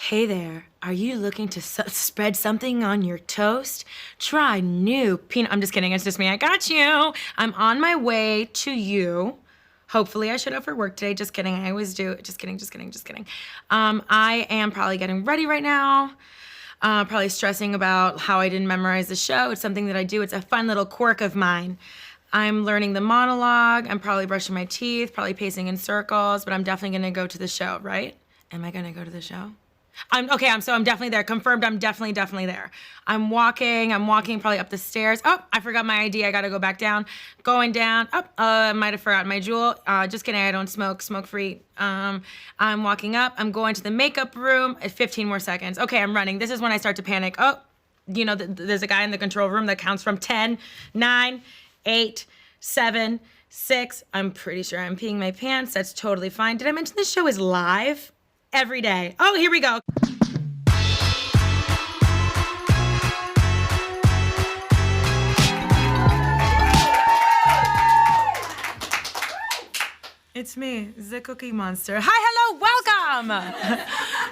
Hey there, are you looking to spread something on your toast? Try new peanut, I'm just kidding, it's just me, I got you. I'm on my way to you. Hopefully I showed up for work today, just kidding, I always do, just kidding. I am probably getting ready right now. Probably stressing about how I didn't memorize the show. It's something that I do, it's a fun little quirk of mine. I'm learning the monologue, I'm probably brushing my teeth, probably pacing in circles, but I'm definitely gonna go to the show, right? Am I gonna go to the show? I'm definitely there. Confirmed, I'm definitely there. I'm walking probably up the stairs. Oh, I forgot my ID, I gotta go back down. Going down, I might have forgotten my jewel. Just kidding, I don't smoke free. I'm walking up, I'm going to the makeup room at 15 more seconds. Okay, I'm running. This is when I start to panic. Oh, you know, there's a guy in the control room that counts from 10, 9, 8, 7, 6. I'm pretty sure I'm peeing my pants, that's totally fine. Did I mention this show is live? Every day. Oh, here we go. It's me, the Cookie Monster. Hi, hello, welcome.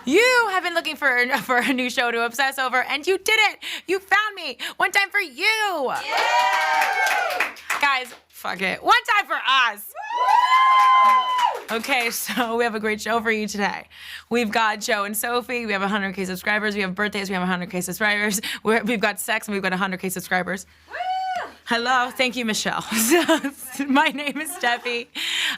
You have been looking for a new show to obsess over, and you did it. You found me. One time for you. Yeah! Guys, fuck it. One time for us. Okay, so we have a great show for you today. We've got Joe and Sophie, we have 100K subscribers, we have birthdays, we have 100K subscribers, we've got sex, and we've got 100K subscribers. Woo! Hello, thank you, Michelle. My name is Tefi.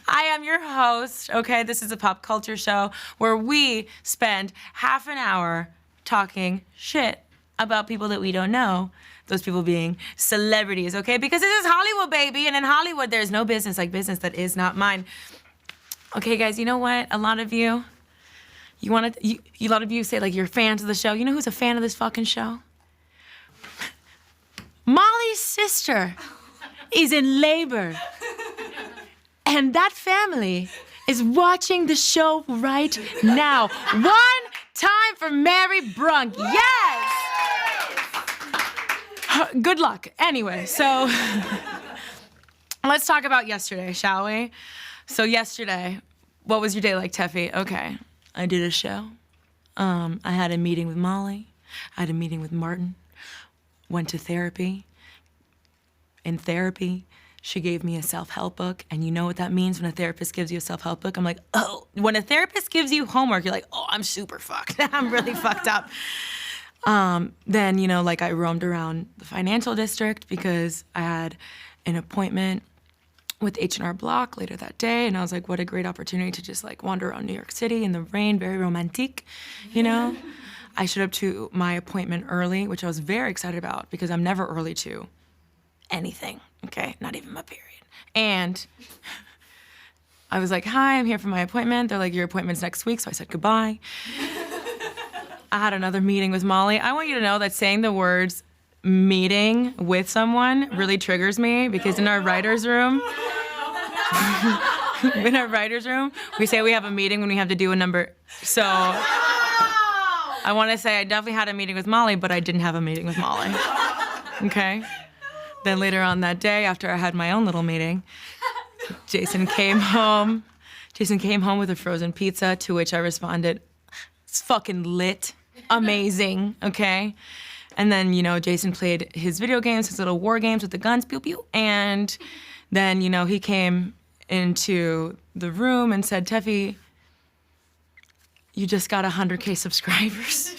I am your host, okay? This is a pop culture show where we spend half an hour talking shit about people that we don't know. Those people being celebrities, okay? Because this is Hollywood, baby, and in Hollywood, there's no business like business that is not mine. Okay, guys, you know what? A lot of you say like you're fans of the show. You know who's a fan of this fucking show? Molly's sister is in labor. And that family is watching the show right now. One time for Mary Brunk. Yes! Good luck. Anyway, so let's talk about yesterday, shall we? So yesterday, what was your day like, Tefi? Okay, I did a show. I had a meeting with Molly. I had a meeting with Martin. Went to therapy. In therapy, she gave me a self-help book, and you know what that means when a therapist gives you a self-help book? I'm like, oh. When a therapist gives you homework, you're like, oh, I'm super fucked. I'm really fucked up. Then, you know, like I roamed around the financial district because I had an appointment with H&R Block later that day, and I was like, what a great opportunity to just like wander around New York City in the rain, very romantic, you know? I showed up to my appointment early, which I was very excited about because I'm never early to anything, okay? Not even my period. And I was like, hi, I'm here for my appointment. They're like, your appointment's next week, so I said goodbye. I had another meeting with Molly. I want you to know that saying the words meeting with someone really triggers me because in our writer's room, we say we have a meeting when we have to do a number. So I want to say I definitely had a meeting with Molly, but I didn't have a meeting with Molly, okay? Then later on that day, after I had my own little meeting, Jason came home with a frozen pizza, to which I responded, it's fucking lit, amazing, okay? And then, you know, Jason played his video games, his little war games with the guns, pew pew. And then, you know, he came into the room and said, Tefi, you just got 100K subscribers,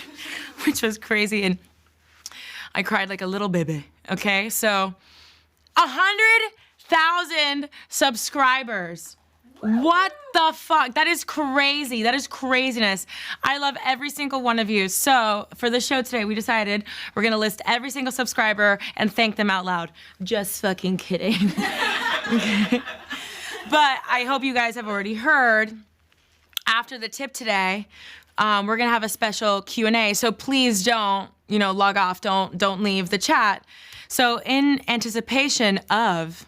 which was crazy. And I cried like a little baby, okay? So 100,000 subscribers. What the fuck? That is crazy. That is craziness. I love every single one of you. So for the show today, we decided we're gonna list every single subscriber and thank them out loud. Just fucking kidding. Okay. But I hope you guys have already heard, after the tip today, we're gonna have a special Q&A. So please don't, you know, log off. Don't leave the chat. So in anticipation of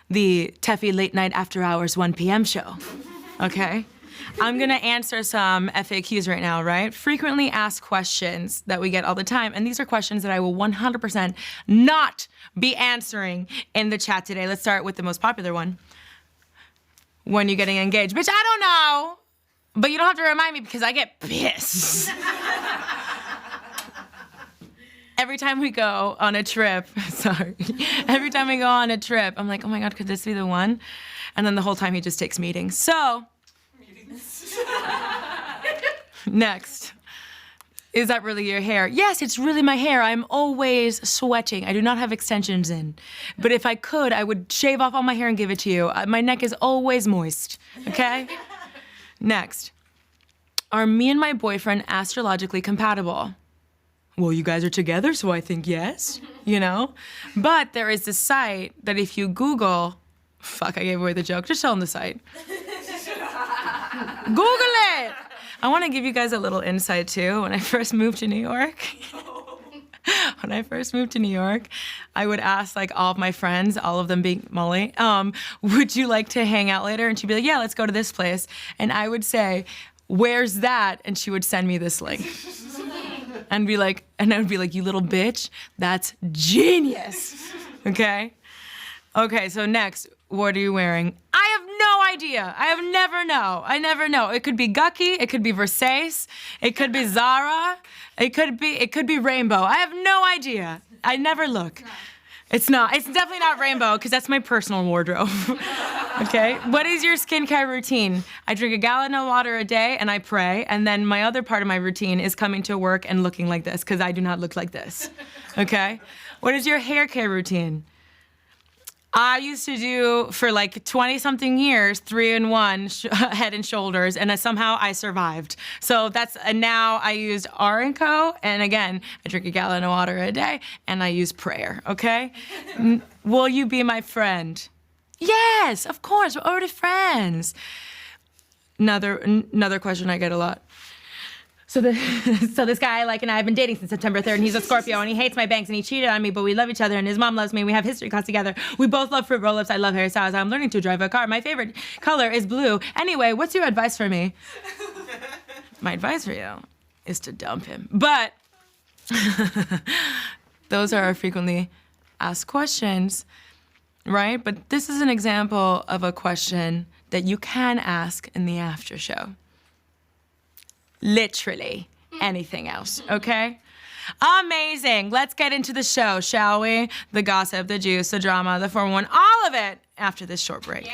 the Tefi Late Night After Hours 1 p.m. show, okay? I'm gonna answer some FAQs right now, right? Frequently asked questions that we get all the time, and these are questions that I will 100% not be answering in the chat today. Let's start with the most popular one. When you getting engaged? Bitch, I don't know. But you don't have to remind me because I get pissed. every time we go on a trip, every time we go on a trip, I'm like, oh my God, could this be the one? And then the whole time he just takes meetings. So, next. Is that really your hair? Yes, it's really my hair. I'm always sweating. I do not have extensions in. But if I could, I would shave off all my hair and give it to you. My neck is always moist, okay? Next. Are me and my boyfriend astrologically compatible? Well, you guys are together, so I think yes, you know? But there is this site that if you Google, fuck, I gave away the joke. Just show them the site. Google it! I want to give you guys a little insight too. When I first moved to New York, I would ask like all of my friends, all of them being Molly, would you like to hang out later? And she'd be like, yeah, let's go to this place. And I would say, where's that? And she would send me this link. And I would be like, you little bitch, that's genius. Okay? Okay, so next, what are you wearing? I have no idea. I never know. It could be Gucky, it could be Versace, it could be Zara, it could be Rainbow. I have no idea. I never look. It's definitely not Rainbow, because that's my personal wardrobe. Okay? What is your skincare routine? I drink a gallon of water a day and I pray, and then my other part of my routine is coming to work and looking like this, because I do not look like this. Okay? What is your hair care routine? I used to do, for like 20-something years, 3-in-1 Head and Shoulders, and somehow I survived. So and now I use R & Co, and again, I drink a gallon of water a day, and I use prayer, okay? Will you be my friend? Yes, of course, we're already friends. Another question I get a lot. So this guy and I have been dating since September 3rd, and he's a Scorpio, and he hates my banks, and he cheated on me, but we love each other, and his mom loves me, and we have history class together. We both love fruit roll-ups. I love hairstyles. I'm learning to drive a car. My favorite color is blue. Anyway, what's your advice for me? My advice for you is to dump him. But those are our frequently asked questions, right? But this is an example of a question that you can ask in the after show. Literally anything else, okay? Amazing. Let's get into the show, shall we? The gossip, the juice, the drama, the 411, all of it after this short break. Yeah.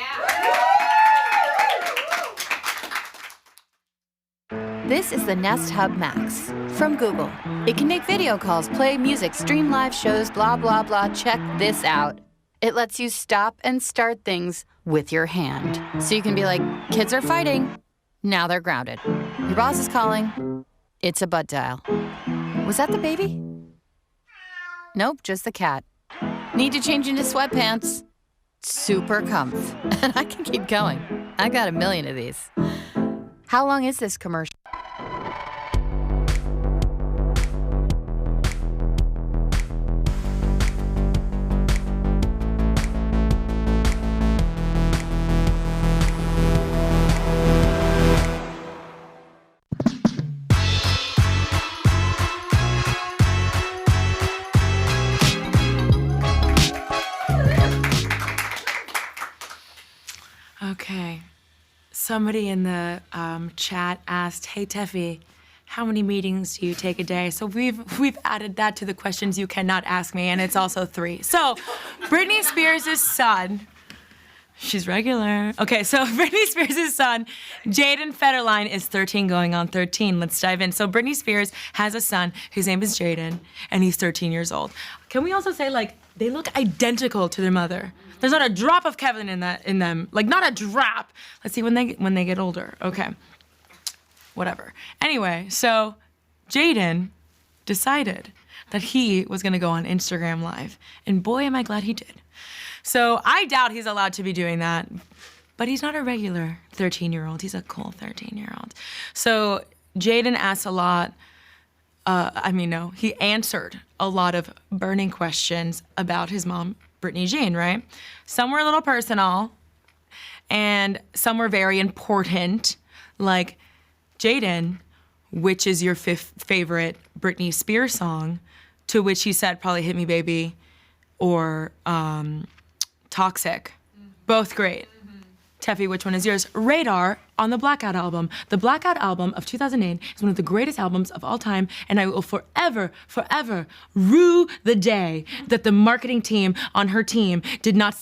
This is the Nest Hub Max from Google. It can make video calls, play music, stream live shows, blah, blah, blah. Check this out. It lets you stop and start things with your hand. So you can be like, kids are fighting. Now they're grounded. Your boss is calling. It's a butt dial. Was that the baby? Nope, just the cat. Need to change into sweatpants. Super comf. And I can keep going. I got 1 million of these. How long is this commercial? Okay. Somebody in the chat asked, hey, Tefi, how many meetings do you take a day? So we've added that to the questions you cannot ask me, and it's also 3. So Britney Spears' son, she's regular. Okay, so Britney Spears' son, Jaden Federline, is 13 going on 13. Let's dive in. So Britney Spears has a son whose name is Jaden, and he's 13 years old. Can we also say, they look identical to their mother? There's not a drop of Kevin in them. Not a drop. Let's see when they get older. Okay. Whatever. Anyway, so Jaden decided that he was gonna go on Instagram Live. And boy, am I glad he did. So I doubt he's allowed to be doing that, but he's not a regular 13-year-old. He's a cool 13-year-old. So Jaden asked a lot, he answered a lot of burning questions about his mom, Britney Jean, right? Some were a little personal, and some were very important, like, Jaden, which is your 5th favorite Britney Spears song? To which he said probably Hit Me Baby or Toxic. Both great. Tefi, which one is yours? Radar on the Blackout album. The Blackout album of 2008 is one of the greatest albums of all time, and I will forever, forever rue the day that the marketing team on her team did not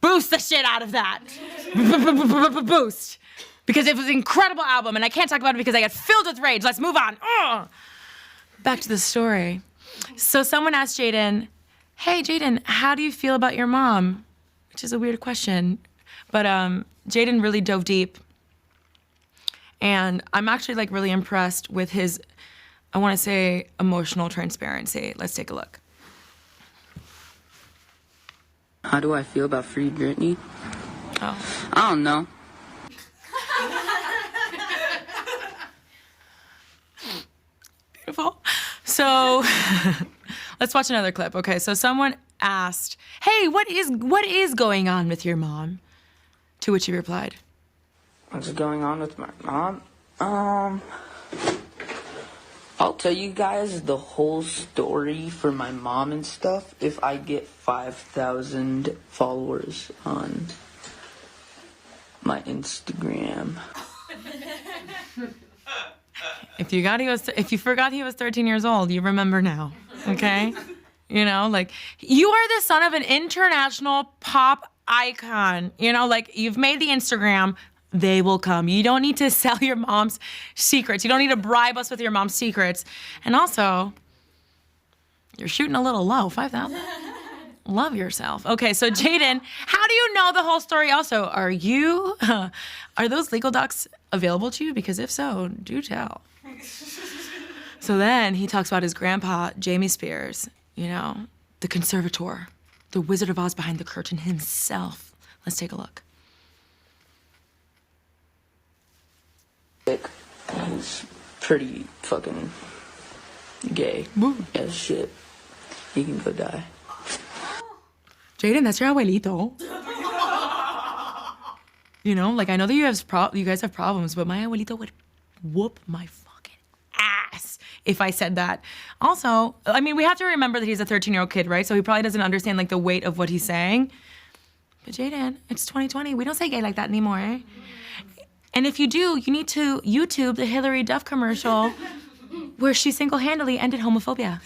boost the shit out of that. Boost. Because it was an incredible album, and I can't talk about it because I get filled with rage. Let's move on. Ugh. Back to the story. So someone asked Jaden, hey, Jaden, how do you feel about your mom? Which is a weird question. But Jaden really dove deep. And I'm actually like really impressed with his, I want to say, emotional transparency. Let's take a look. How do I feel about Free Britney? Oh. I don't know. Beautiful. So let's watch another clip. Okay, so someone asked, hey, what is going on with your mom? To which he replied, What's going on with my mom? I'll tell you guys the whole story for my mom and stuff if I get 5,000 followers on my Instagram. If you forgot he was 13 years old, you remember now, okay? You know, like, you are the son of an international pop icon. You know, like, you've made the Instagram, they will come. You don't need to sell your mom's secrets. You don't need to bribe us with your mom's secrets. And also, you're shooting a little low, 5,000. Love yourself. Okay, so Jaden, how do you know the whole story also? Are those legal docs available to you? Because if so, do tell. So then he talks about his grandpa, Jamie Spears, you know, the conservator, the Wizard of Oz behind the curtain himself. Let's take a look. He's pretty fucking gay as shit. He can go die. Jaden, that's your abuelito. You know, like, I know that you guys have problems, but my abuelito would whoop my fucking ass if I said that. Also, I mean, we have to remember that he's a 13-year-old kid, right? So he probably doesn't understand, like, the weight of what he's saying. But Jaden, it's 2020. We don't say gay like that anymore, eh? And if you do, you need to YouTube the Hillary Duff commercial where she single-handedly ended homophobia.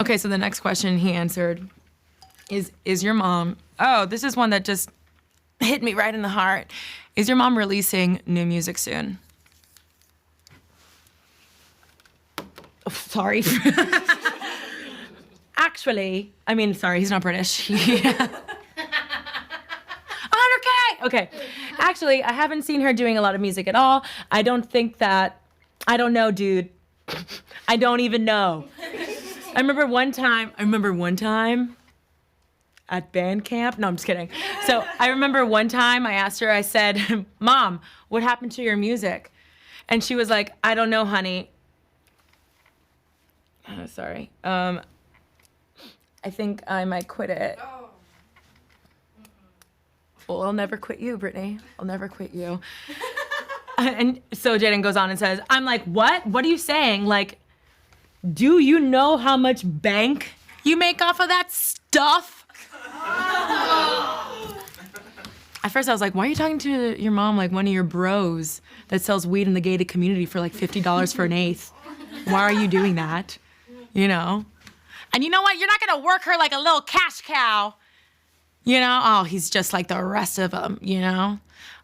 Okay, so the next question he answered is your mom, oh, this is one that just hit me right in the heart. Is your mom releasing new music soon? Oh, sorry. Actually, I mean, sorry, he's not British. 100K! Okay, actually, I haven't seen her doing a lot of music at all. I don't know, dude. I don't even know. I remember one time at band camp. No, I'm just kidding. So I remember one time I asked her, I said, Mom, what happened to your music? And she was like, I don't know, honey. Oh, sorry. I think I might quit it. Well, I'll never quit you, Britney. I'll never quit you. And so Jaden goes on and says, I'm like, what? What are you saying? Like, do you know how much bank you make off of that stuff? At first I was like, why are you talking to your mom like one of your bros that sells weed in the gated community for like $50 for an eighth? Why are you doing that? You know? And you know what? You're not gonna work her like a little cash cow. You know? Oh, he's just like the rest of them, you know?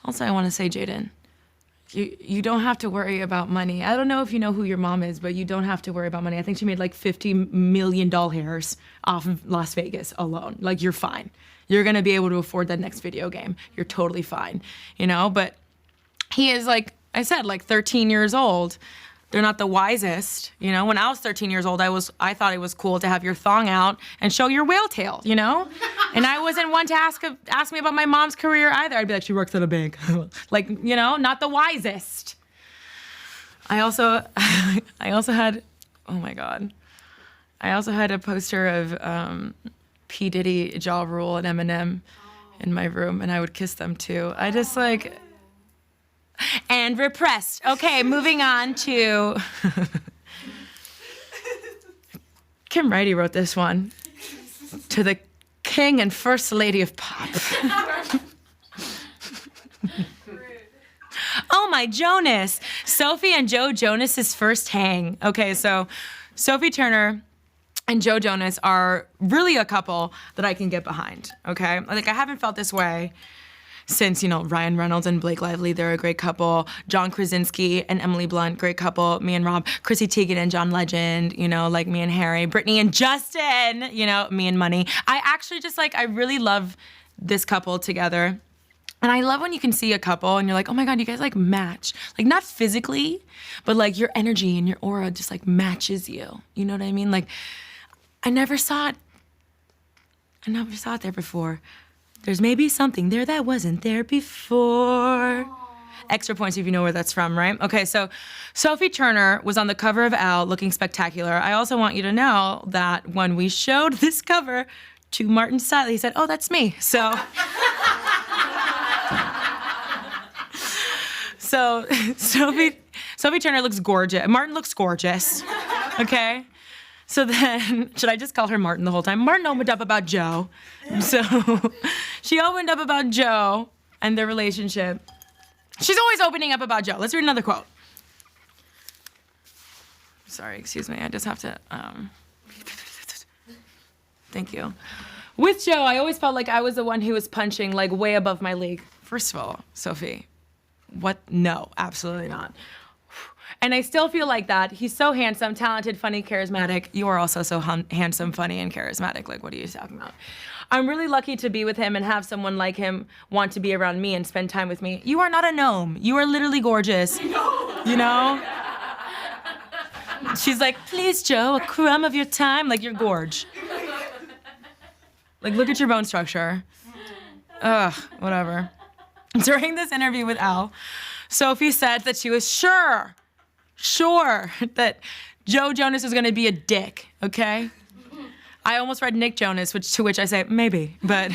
Also, I want to say, Jaden, you don't have to worry about money. I don't know if you know who your mom is, but you don't have to worry about money. I think she made like $50 million off of Las Vegas alone. Like, you're fine. You're gonna be able to afford that next video game. You're totally fine, you know? But he is, like I said, like 13 years old. They're not the wisest, you know? When I was 13 years old, I thought it was cool to have your thong out and show your whale tail, you know? And I wasn't one to ask me about my mom's career either. I'd be like, she works at a bank. Like, you know, not the wisest. I also had, oh my God. I also had a poster of P. Diddy, Ja Rule, and Eminem in my room, and I would kiss them too. I just like, and repressed. Okay, moving on to Kim Wrighty wrote this one. To the king and first lady of pop. Oh my Jonas. Sophie and Joe Jonas's first hang. Okay, so Sophie Turner and Joe Jonas are really a couple that I can get behind, okay? Like, I haven't felt this way since, Ryan Reynolds and Blake Lively, they're a great couple. John Krasinski and Emily Blunt, great couple. Me and Rob, Chrissy Teigen and John Legend, like me and Harry. Britney and Justin, me and Money. I actually just, I really love this couple together. And I love when you can see a couple and you're like, oh my God, you guys match. Not physically, but your energy and your aura just matches you. You know what I mean? I never saw it there before. There's maybe something there that wasn't there before. Aww. Extra points if you know where that's from, right? Okay, so Sophie Turner was on the cover of Elle looking spectacular. I also want you to know that when we showed this cover to Martin Stiley, he said, oh, that's me. So Sophie Turner looks gorgeous. Martin looks gorgeous, okay? So then, should I just call her Martin the whole time? Martin opened up about Joe. So she opened up about Joe and their relationship. She's always opening up about Joe. Let's read another quote. Sorry, excuse me. I just have to, Thank you. With Joe, I always felt like I was the one who was punching way above my league. First of all, Sophie, what? No, absolutely not. And I still feel like that. He's so handsome, talented, funny, charismatic. You are also so handsome, funny, and charismatic. What are you talking about? I'm really lucky to be with him and have someone like him want to be around me and spend time with me. You are not a gnome. You are literally gorgeous. She's like, please, Joe, a crumb of your time. You're gorge. Look at your bone structure. Ugh, whatever. During this interview with Elle, Sophie said that she was sure that Joe Jonas was gonna be a dick, okay? I almost read Nick Jonas, to which I say, maybe, but,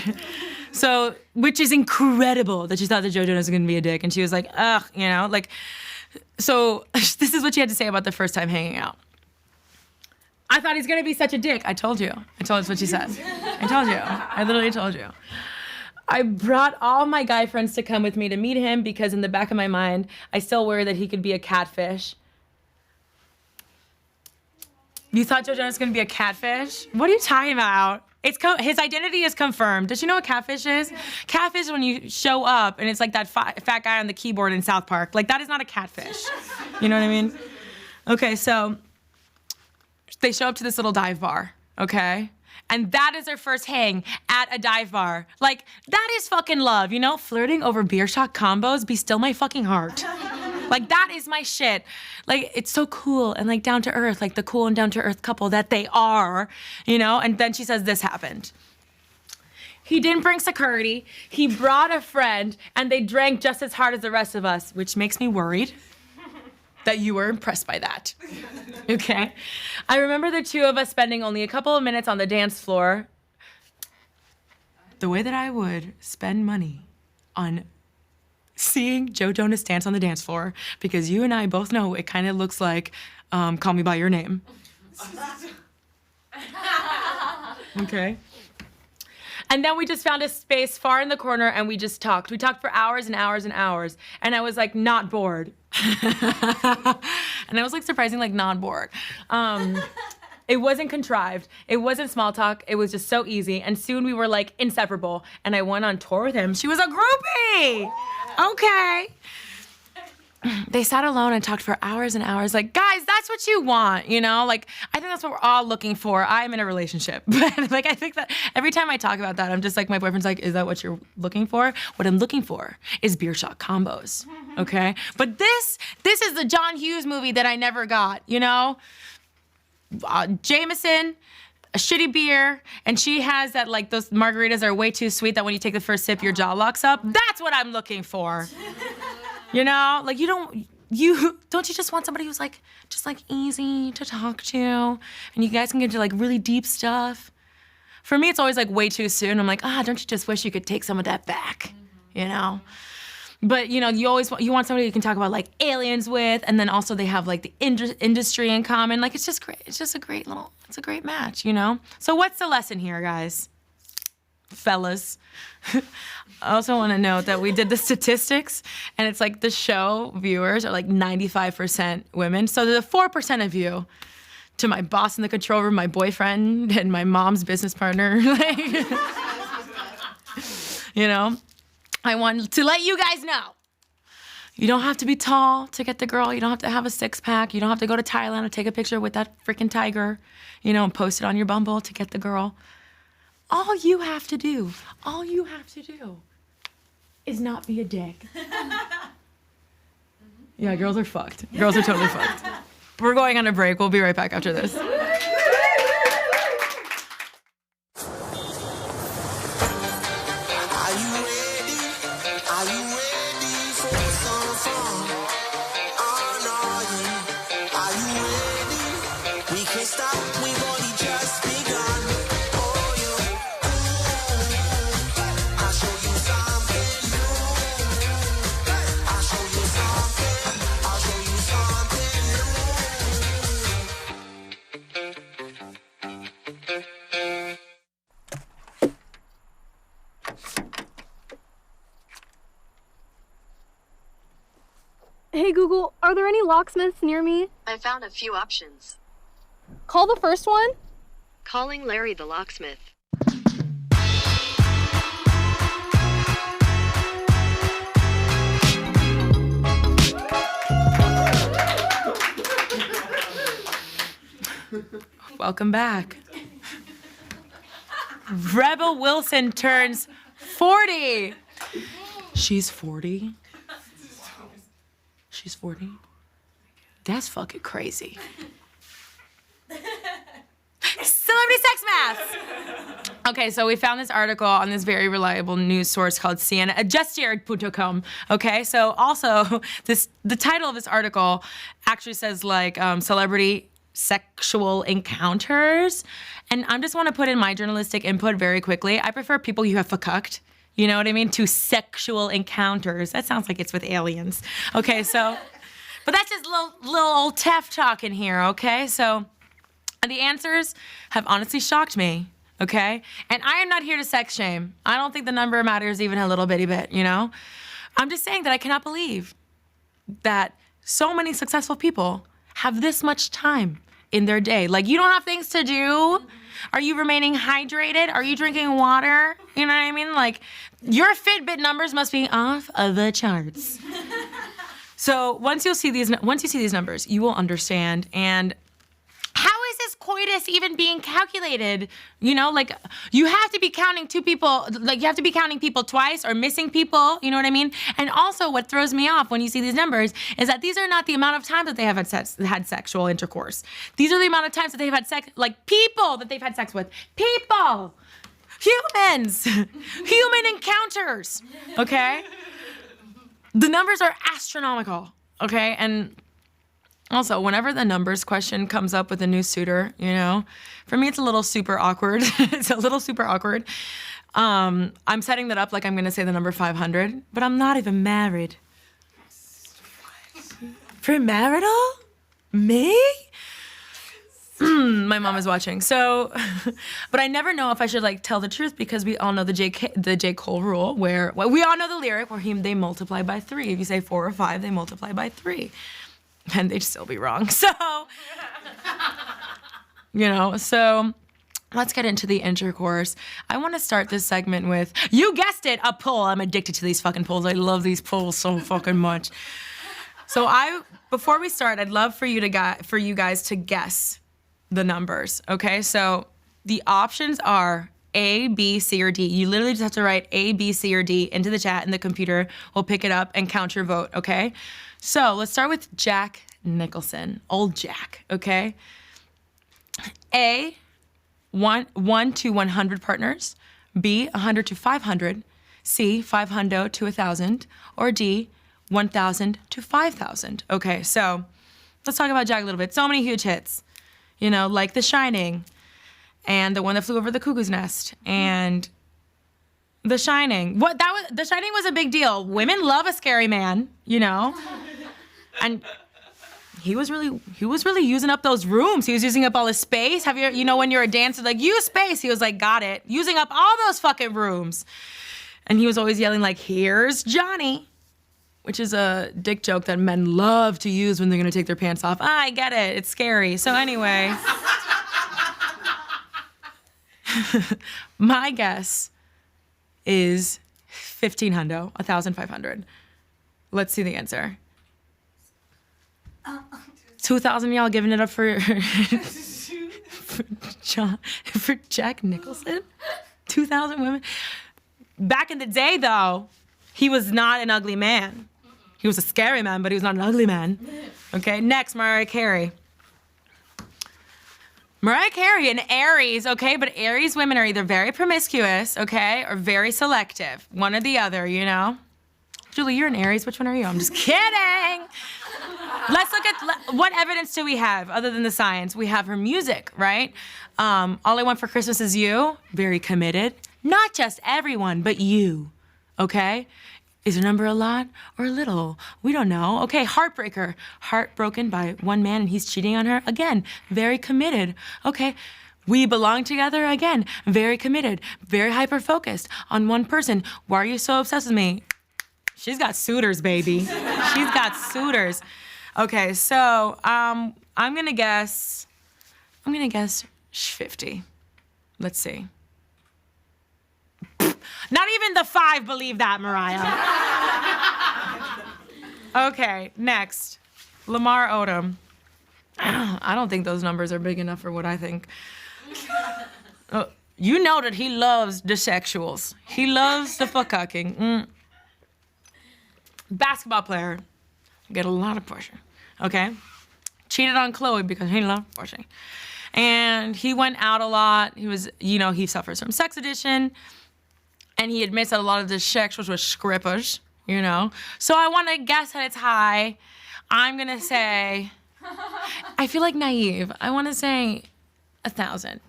which is incredible that she thought that Joe Jonas was gonna be a dick, and she was like, ugh, so this is what she had to say about the first time hanging out. I thought he's gonna be such a dick. I told you. That's what she said. I told you. I literally told you. I brought all my guy friends to come with me to meet him because in the back of my mind, I still worry that he could be a catfish. You thought Joe Jonas was gonna be a catfish? What are you talking about? His identity is confirmed. Does you know what catfish is? Catfish is when you show up and it's that fat guy on the keyboard in South Park. That is not a catfish. You know what I mean? Okay, so they show up to this little dive bar, okay? And that is their first hang at a dive bar. That is fucking love, Flirting over beer shot combos, be still my fucking heart. That is my shit. It's so cool and down to earth, the cool and down to earth couple that they are, And then she says this happened. He didn't bring security. He brought a friend and they drank just as hard as the rest of us, which makes me worried that you were impressed by that, okay? I remember the two of us spending only a couple of minutes on the dance floor. The way that I would spend money on seeing Joe Jonas dance on the dance floor, because you and I both know it kind of looks like Call Me By Your Name. Okay? And then we just found a space far in the corner and we just talked. We talked for hours and hours and hours. And I was not bored. And I was surprisingly not bored. It wasn't contrived. It wasn't small talk. It was just so easy. And soon we were inseparable. And I went on tour with him. She was a groupie. Okay. They sat alone and talked for hours and hours. Guys, that's what you want, I think that's what we're all looking for. I'm in a relationship. But I think that every time I talk about that, I'm just my boyfriend's is that what you're looking for? What I'm looking for is beer shot combos, okay? But this is the John Hughes movie that I never got, Jameson, a shitty beer, and she has that those margaritas are way too sweet that when you take the first sip, your jaw locks up. That's what I'm looking for. You don't you just want somebody who's just easy to talk to and you guys can get into really deep stuff? For me, it's always way too soon. I'm don't you just wish you could take some of that back, But you want somebody you can talk about aliens with, and then also they have the industry in common. It's just great. It's just a great match, So what's the lesson here, guys? fellas. I also want to note that we did the statistics, and it's like the show viewers are like 95% women. So the 4% of you, to my boss in the control room, my boyfriend, and my mom's business partner, like, you know, I want to let you guys know. You don't have to be tall to get the girl. You don't have to have a six-pack. You don't have to go to Thailand and take a picture with that freaking tiger, you know, and post it on your Bumble to get the girl. All you have to do is not be a dick. Yeah, girls are fucked. Girls are totally fucked. We're going on a break. We'll be right back after this. Hey Google, are there any locksmiths near me? I found a few options. Call the first one. Calling Larry the locksmith. Welcome back. Rebel Wilson turns 40. She's 40? She's 40? That's fucking crazy. Celebrity sex math! Okay, so we found this article on this very reliable news source called CNNadjustier.com. Okay, so also the title of this article actually says like celebrity sexual encounters. And I just want to put in my journalistic input very quickly. I prefer people you have fucked. You know what I mean? To sexual encounters. That sounds like it's with aliens. Okay, so, but that's just little old Tef talking here, okay? So the answers have honestly shocked me, okay? And I am not here to sex shame. I don't think the number matters even a little bitty bit, you know? I'm just saying that I cannot believe that so many successful people have this much time in their day. Like, you don't have things to do? Are you remaining hydrated? Are you drinking water? You know what I mean? Like, your Fitbit numbers must be off of the charts. So once you see these numbers, you will understand. And how is this coitus even being calculated? You know, like, you have to be counting two people, like, you have to be counting people twice or missing people, you know what I mean? And also what throws me off when you see these numbers is that these are not the amount of time that they have had sexual intercourse. These are the amount of times that they've had sex, like, people that they've had sex with. People! Humans! Human encounters, okay? The numbers are astronomical, okay? And also, whenever the numbers question comes up with a new suitor, you know, for me, it's a little super awkward. It's a little super awkward. I'm setting that up like I'm going to say the number 500, but I'm not even married. Premarital? Me? My mom is watching. So, but I never know if I should like tell the truth because we all know the J. Cole rule where, well, we all know the lyric where they multiply by 3. If you say 4 or 5, they multiply by 3. And they'd still be wrong. So, you know, so let's get into the intercourse. I want to start this segment with, you guessed it, a pull. I'm addicted to these fucking pulls. I love these pulls so fucking much. So before we start, I'd love for you guys to guess the numbers, okay? So the options are A, B, C, or D. You literally just have to write A, B, C, or D into the chat and the computer will pick it up and count your vote, okay? So let's start with Jack Nicholson, old Jack, okay? A, 1 to 100 partners. B, 100 to 500. C, 500 to 1,000. Or D, 1,000 to 5,000. Okay, so let's talk about Jack a little bit. So many huge hits, you know, like The Shining and The One That Flew Over the Cuckoo's Nest and The Shining. The Shining was a big deal. Women love a scary man, you know? And he was really using up those rooms. He was using up all his space. Have you when you're a dancer, like, use space. He was like, got it. Using up all those fucking rooms. And he was always yelling like, here's Johnny, which is a dick joke that men love to use when they're gonna take their pants off. I get it, it's scary. So anyway, my guess is 1,500. Let's see the answer. 2,000 y'all giving it up for for Jack Nicholson? 2,000 women? Back in the day, though, he was not an ugly man. He was a scary man, but he was not an ugly man. Okay, next, Mariah Carey. Mariah Carey, an Aries, okay? But Aries women are either very promiscuous, okay, or very selective. One or the other, you know? Julie, you're an Aries. Which one are you? I'm just kidding. Let's look at what evidence do we have other than the science? We have her music, right? All I Want for Christmas Is You, very committed. Not just everyone, but you, okay? Is her number a lot or a little? We don't know. Okay, Heartbreaker, heartbroken by one man and he's cheating on her. Again, very committed. Okay, We Belong Together, again, very committed, very hyper-focused on one person. Why are you so obsessed with me? She's got suitors, baby. She's got suitors. Okay, so I'm gonna guess 50. Let's see. Not even the 5 believe that, Mariah. Okay, next. Lamar Odom. I don't think those numbers are big enough for what I think. You know that he loves the sexuals. He loves the fucking. Basketball player. Get a lot of pushing. Okay? Cheated on Chloe because he loved pushing. And he went out a lot. He was, he suffers from sex addiction. And he admits that a lot of the sexuals were scrippers, So I want to guess that it's high. I'm going to say, I feel like naive. I want to say 1,000.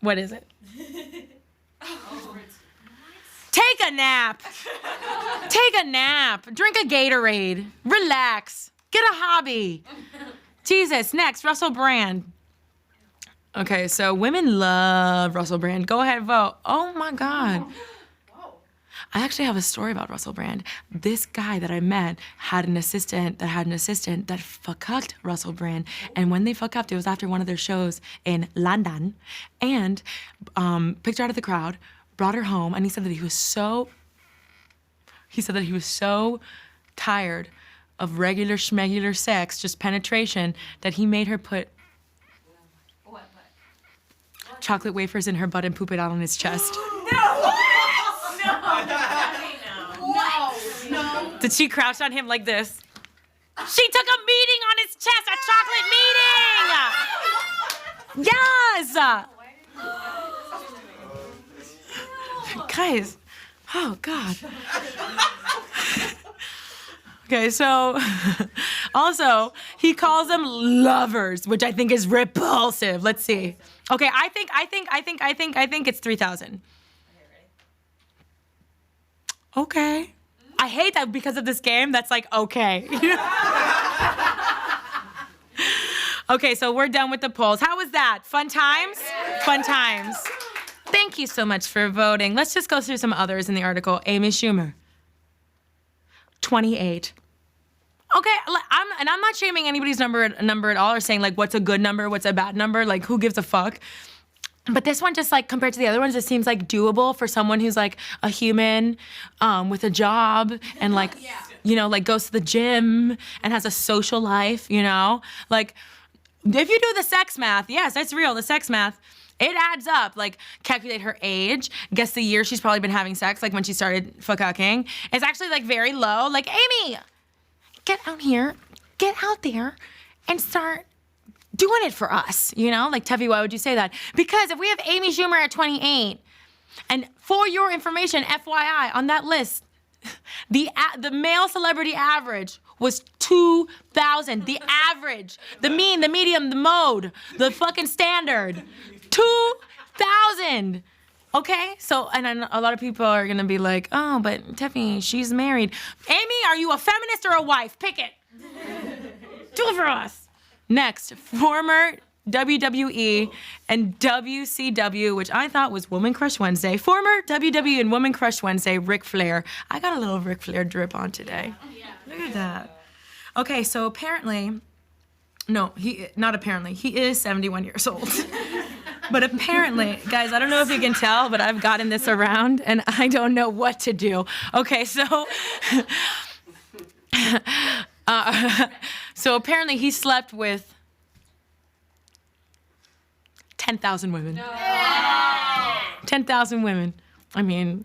What is it? Take a nap. Take a nap. Drink a Gatorade. Relax. Get a hobby. Jesus. Next, Russell Brand. Okay, so women love Russell Brand. Go ahead, vote. Oh my God. I actually have a story about Russell Brand. This guy that I met had an assistant that fucked Russell Brand. And when they fuck up, it was after one of their shows in London. And picked her out of the crowd, brought her home, and he said that he was so tired of regular schmegular sex, just penetration, that he made her put chocolate wafers in her butt and poop it out on his chest. No! Did she crouch on him like this? She took a meeting on his chest, a chocolate meeting! Yes! Guys, oh God. Okay, so also he calls them lovers, which I think is repulsive. Let's see. Okay, I think it's 3,000. Okay. I hate that because of this game. That's like okay. Okay, so we're done with the polls. How was that? Fun times? Fun times. Thank you so much for voting. Let's just go through some others in the article. Amy Schumer, 28. Okay, I'm not shaming anybody's number at all or saying like what's a good number, what's a bad number, like who gives a fuck. But this one just like compared to the other ones, it seems like doable for someone who's like a human with a job and like, like goes to the gym and has a social life, Like if you do the sex math, yes, that's real, the sex math. It adds up. Like, calculate her age, guess the year she's probably been having sex, like when she started fucking. It's actually like very low. Like, Amy, get out there and start doing it for us, Like, Tefi, why would you say that? Because if we have Amy Schumer at 28, and for your information, FYI, on that list, the male celebrity average was 2,000. The average, the mean, the medium, the mode, the fucking standard. 2,000. Okay? So, and a lot of people are gonna be like, oh, but Tefi, she's married. Amy, are you a feminist or a wife? Pick it. Do it for us. Next, former WWE and WCW, which I thought was Woman Crush Wednesday. Former WWE and Woman Crush Wednesday, Ric Flair. I got a little Ric Flair drip on today. Look at that. Okay, so apparently, no, not apparently, he is 71 years old. But apparently, guys, I don't know if you can tell, but I've gotten this around and I don't know what to do. Okay, so, so apparently he slept with 10,000 women. No. 10,000 women. I mean,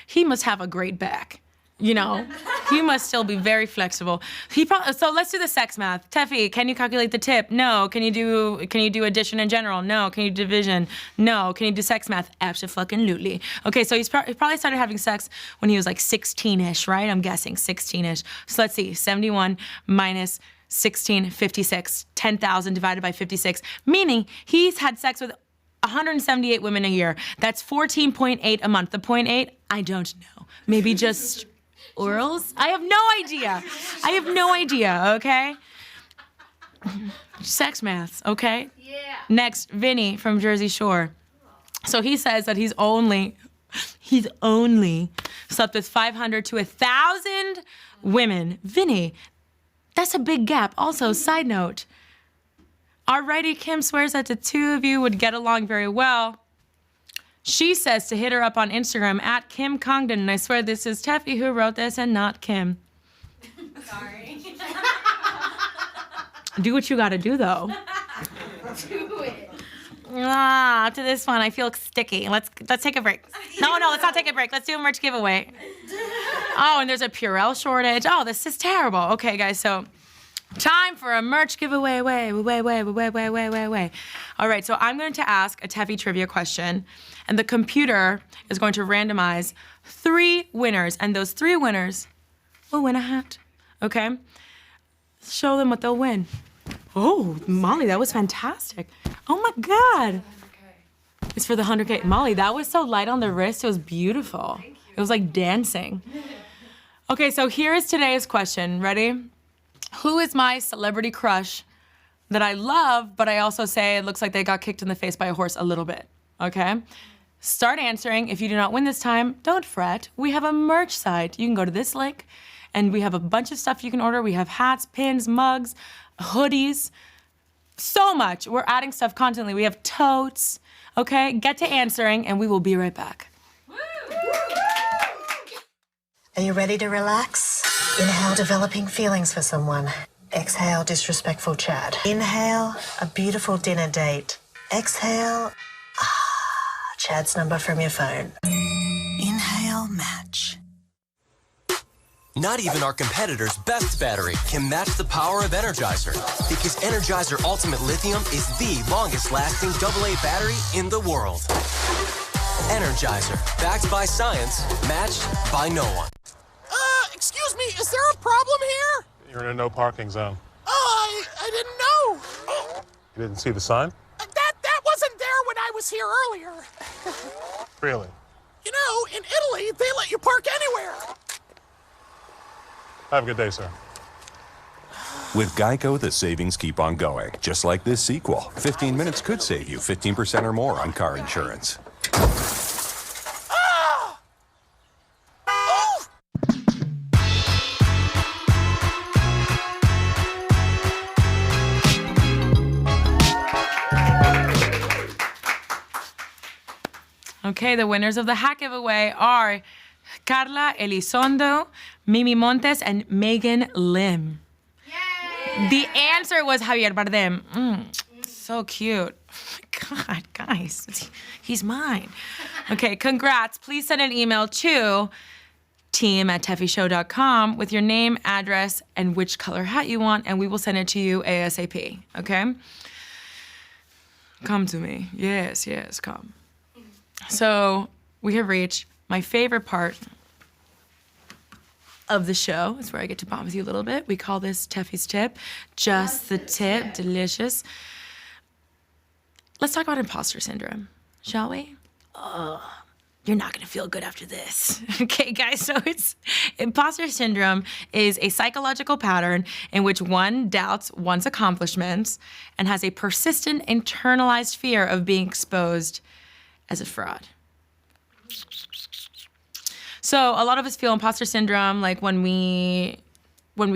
he must have a great back. You know, he must still be very flexible. So let's do the sex math. Tefi, can you calculate the tip? No. Can you do addition in general? No. Can you do division? No. Can you do sex math? Absolutely. Okay, so he probably started having sex when he was like 16-ish, right? I'm guessing 16-ish. So let's see, 71 minus 16, 56. 10,000 divided by 56, meaning he's had sex with 178 women a year. That's 14.8 a month. The 0.8, I don't know. Maybe just orals? I have no idea, okay? Sex maths, okay? Yeah. Next, Vinny from Jersey Shore. So he says that he's only slept with 500 to 1,000 women. Vinny, that's a big gap. Also, side note, alrighty, Kim swears that the two of you would get along very well. She says to hit her up on Instagram at Kim Congdon, and I swear this is Tefi who wrote this and not Kim. Sorry. Do what you gotta do, though. Do it. After this one, I feel sticky. Let's take a break. No, let's not take a break. Let's do a merch giveaway. Oh, and there's a Purell shortage. Oh, this is terrible. Okay, guys, so time for a merch giveaway. Way. All right, so I'm going to ask a Tefi trivia question, and the computer is going to randomize 3 winners, and those 3 winners will win a hat, okay? Show them what they'll win. Oh, Molly, that was fantastic. Oh my God. It's for the 100K. Molly, that was so light on the wrist. It was beautiful. It was like dancing. Okay, so here is today's question. Ready? Who is my celebrity crush that I love, but I also say it looks like they got kicked in the face by a horse a little bit, okay? Start answering. If you do not win this time, don't fret. We have a merch site. You can go to this link, and we have a bunch of stuff you can order. We have hats, pins, mugs, hoodies, so much. We're adding stuff constantly. We have totes, okay? Get to answering, and we will be right back. Are you ready to relax? Inhale developing feelings for someone. Exhale disrespectful chat. Inhale a beautiful dinner date. Exhale Chad's number from your phone. Inhale match. Not even our competitor's best battery can match the power of Energizer, because Energizer Ultimate Lithium is the longest-lasting AA battery in the world. Energizer, backed by science, matched by no one. Excuse me, is there a problem here? You're in a no parking zone. Oh, I didn't know. You didn't see the sign? That wasn't there when I was here earlier. Really? You know, in Italy, they let you park anywhere. Have a good day, sir. With Geico, the savings keep on going. Just like this sequel. 15 minutes could save you 15% or more on car insurance. Okay, the winners of the hat giveaway are Carla Elizondo, Mimi Montes, and Megan Lim. Yay! The answer was Javier Bardem. So cute. Oh my God, guys, he's mine. Okay, congrats. Please send an email to team@teffyshow.com with your name, address, and which color hat you want, and we will send it to you ASAP, okay? Come to me. Yes, come. So we have reached my favorite part of the show. It's where I get to bond with you a little bit. We call this Teffi's Tip. Just the tip. Delicious. Let's talk about imposter syndrome, shall we? you're not gonna feel good after this. Okay, guys, so imposter syndrome is a psychological pattern in which one doubts one's accomplishments and has a persistent internalized fear of being exposed as a fraud. So a lot of us feel imposter syndrome like when we